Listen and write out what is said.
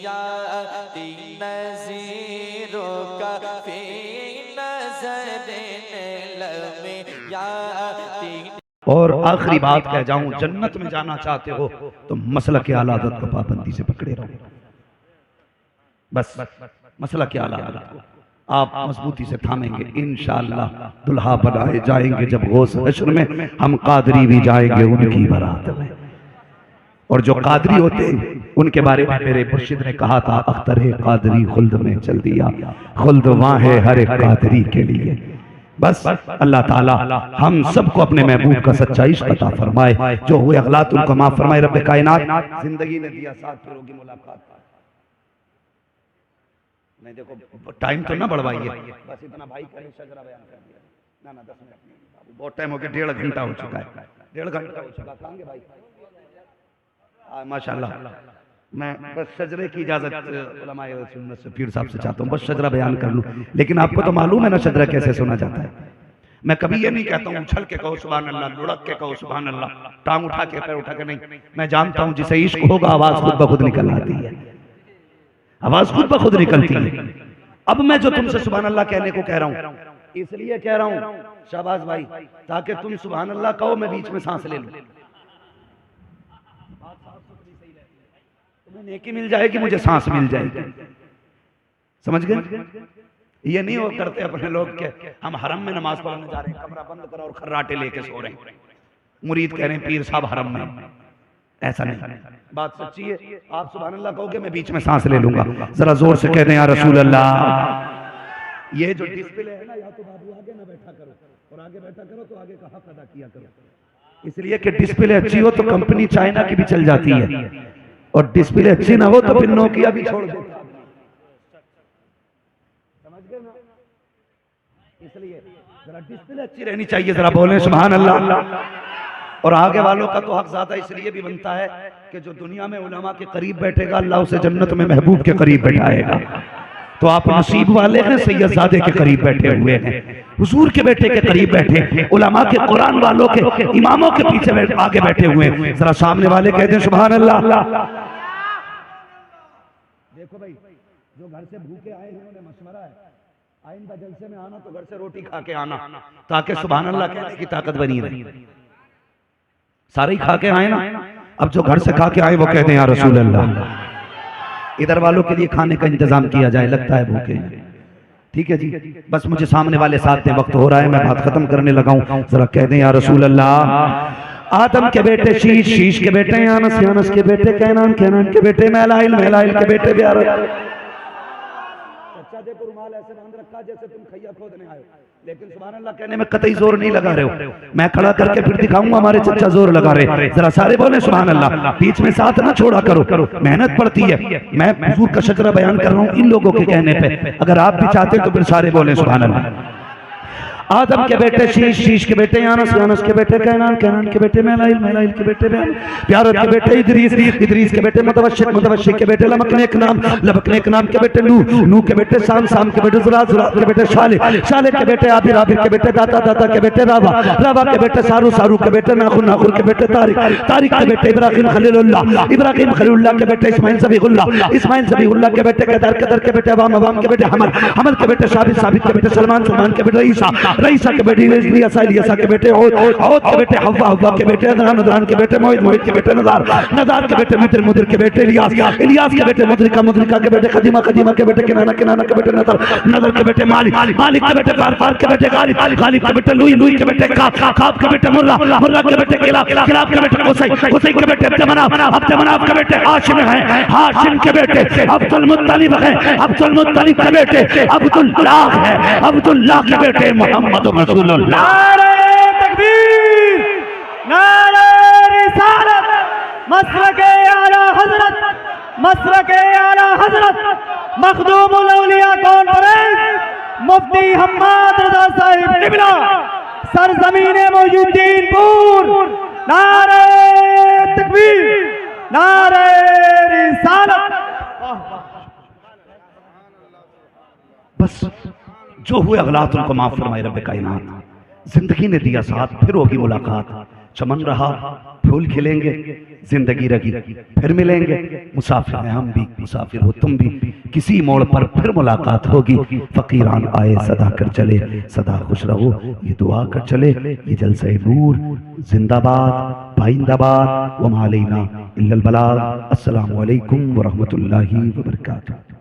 याती नज़ीरों का फी नज़र याती। और आखिरी बात कह जाऊं, जन्नत में जाना चाहते हो तो मसलक आला हज़रत को पाबंदी से पकड़े रहो। बस मसलक आला हज़रत को आप मजबूती से थामेंगे, इंशाअल्लाह दुल्हा बनाए जाएंगे। जब गौस हश्र में हम कादरी भी जाएंगे उनकी बारात में। और जो कादरी होते उनके बारे में मेरे मुर्शिद ने कहा था, अख्तर है कादरी खुल्द में चल दिया, खुल्द वहाँ है हर एक कादरी के लिए। बस अल्लाह ताला हम सबको अपने महबूब का सच्चा इश्क अता फरमाए, जो हुए अगलात उनको माफ फरमाए। रब्बे कायनात जिंदगी ने दिया साथ, फिर होगी मुलाकात। नहीं देखो टाइम तो ना बढ़वाइए, बस इतना भाई का शजरा बयान कर दिया ना 10 मिनट बाबू, बहुत टाइम हो गया, 1.5 घंटा हो चुका है, 1.5 घंटा हो चुका। कहांगे भाई माशाल्लाह। मैं बस शजरे की इजाजत उलमाए सुन्नत से पीर साहब से चाहता हूँ, बस शजरा बयान कर लूँ। लेकिन आपको तो मालूम है ना शजरा कैसे सुना जाता है। मैं कभी ये नहीं कहता हूँ उछल के कहो सुभान अल्लाह, लुढ़क के कहो सुभान अल्लाह, टांग उठा के पैर उठा के नहीं। मैं जानता हूँ जिसे इश्क होगा आवाज खुद ब खुद निकल आती है, आवाज खुद ब खुद निकलती है। अब मैं जो तुमसे सुभान अल्लाह कहने को कह रहा हूँ इसलिए कह रहा हूँ शाबाश भाई, ताकि तुम सुभान अल्लाह कहो मैं बीच में सांस ले लूं, तुम्हें नेकी मिल जाएगी, मुझे सांस मिल जाएगी। समझ गए? ये नहीं हो करते अपने लोग के हम हरम में नमाज पढ़ने जा रहे हैं, कमरा बंद करो और खर्राटे लेके सो रहे हैं, मुरीद कह रहे हैं पीर साहब हरम में। ऐसा नहीं, बात सच्ची है। आप सुभान अल्लाह कहोगे मैं बीच में सांस ले लूंगा। जरा जोर से कह दें या रसूल अल्लाह। ये जो डिस्प्ले है ना, या तो बाबू आगे ना बैठा करो, और आगे बैठा करो तो आगे का हक अदा किया करो, इसलिए कि डिस्प्ले अच्छी हो तो कंपनी चाइना की भी चल जाती है, और डिस्प्ले अच्छी ना हो तो फिर नोकिया भी छोड़ देता है। समझ गए ना? इसलिए जरा डिस्प्ले अच्छी रहनी चाहिए। जरा बोलें सुभान अल्लाह। और आगे वालों का तो हक ज्यादा इसलिए भी बनता है कि जो दुनिया में उलमा के करीब बैठेगा अल्लाह उसे जन्नत में महबूब के करीब बैठाएगा। तो आप नसीब वाले हैं, सैयदजादे के करीब बैठे हुए हैं, हुजूर के बेटे के करीब बैठे, उलमा के कुरान वालों के इमामों के पीछे आगे बैठे हुए हैं। जरा सामने वाले कहते हैं सुभान अल्लाह। देखो भाई, जो घर से भूखे आए हैं उन्हें मशवरा है आइंदा जलसे में आना तो घर से रोटी खा के आना, ताकि सुभान अल्लाह कहने की ताकत बनी रहे। सारे ही खा के आए ना, अब जो घर से खा के आए वो कहते हैं या रसूल अल्लाह। इधर वालों के लिए खाने का इंतजाम किया जाए, लगता है भूखे। ठीक है जी, बस मुझे सामने वाले साथ में वक्त हो रहा है, मैं बात खत्म करने लगा हूं। जरा कह दें या रसूल अल्लाह। आदम के बेटे शीश, शीश के बेटे यानस, यानस के बेटे कैनान, कैनान के बेटे मैलाइल, मैलाइल के बेटे ब्यार। अच्छा देखो रुमाल ऐसे बांध रखा जैसे तुम खैया खोदने आए हो, लेकिन सुभान अल्लाह कहने में कतई जोर नहीं लगा रहे हो। मैं खड़ा करके फिर दिखाऊंगा हमारे चच्चा जोर लगा रहे। जरा सारे बोले सुभान अल्लाह, बीच में साथ ना छोड़ा करो, मेहनत पड़ती है। मैं हुजूर का शकरा बयान कर रहा हूँ इन लोगों के कहने पे, अगर आप भी चाहते तो फिर सारे बोले सुभान अल्लाह। आदम के बेटे शीश, शीश के बेटे यानस, यानस के बेटे कैनान, कैनान के बेटे मैलाइल, मैलाइल के बेटे प्यारत के बेटे इदरीस, इदरीस के बेटे मुतवश्शिक, मुतवश्शिक के बेटे लमकनेक नाम, लमकनेक नाम के बेटे नूह, नूह के बेटे शाम, शाम के बेटे जुरात, जुरात के बेटे शाले, शाले के बेटे आबिर, आबिर के बेटे दाता, दाता के बेटे रावा, रावा के बेटे सारू, सारू के बेटे नाखुर, नाखुर के बेटे तारिक, तारिक के बेटे इब्राहिम खलीलुल्लाह, इब्राहिम खलीलुल्लाह के बेटे इस्माइल ज़बीहुल्लाह, इस्माइल ज़बीहुल्लाह के बेटे कदर, कदर के बेटे अवाम, अवाम के बेटे हमल, हमल के बेटे साबित, साबित के बेटे सलमान, सलमान के बेटे ईसा, रईसा के बेटे इलियासा, इलियासा के बेटे औद, औद के बेटे हव्वा, हव्वा के बेटे नदरान, नदरान के बेटे मोहित, मोहित के बेटे नदार, नदार के बेटे मुद्र, मुद्र के बेटे इलियास, इलियास के बेटे मुद्रिका, मुद्रिका के बेटे खदीमा, खदीमा के बेटे किनाना, किनाना के बेटे नदर, नदर के बेटे मालिक, मालिक के बेटे फार, फार के बेटे गालिब, गालिब के बेटे लुई, लुई के बेटे काब, काब के बेटे मुर्रा, मुर्रा के बेटे किलाब, किलाब के बेटे कुसै, कुसै के बेटे अब्दुमनाफ, अब्दुमनाफ के बेटे हाशिम है, हाशिम के बेटे अब्दुल मुत्तलिब है, अब्दुल मुत्तलिब के बेटे अब्दुल्लाह है, अब्दुल्लाह के बेटे मोहम्मद रसूलुल्लाह। नारे तकबीर, नारे रिसालत, मसरके आला हजरत, मसरके आला हजरत, मखदूमुल औलिया कॉन्फ्रेंस, मुफ्ती हम्माद रज़ा साहिब किबला, सरजमीने मोइनुद्दीनपुर। नारे तकबीर, नारे रिसालत। बस जो हुए अगलात उनको माफ फरमाए रब्बे कायनात। जिंदगी ने दिया साथ, फिर होगी मुलाकात। चमन रहा, फूल खिलेंगे, जिंदगी रही, फिर मिलेंगे। मुसाफिर हैं हम भी, मुसाफिर हो तुम भी, किसी मोड़ पर फिर मुलाकात होगी। फकीरान आए सदा कर चले, सदा खुश रहो ये दुआ कर चले। ये जलसे नूर जिंदाबाद, पाइंदाबाद, व मा अलैना इल्लल बलाग। अस्सलामु अलैकुम व रहमतुल्लाहि व बरकातुहू।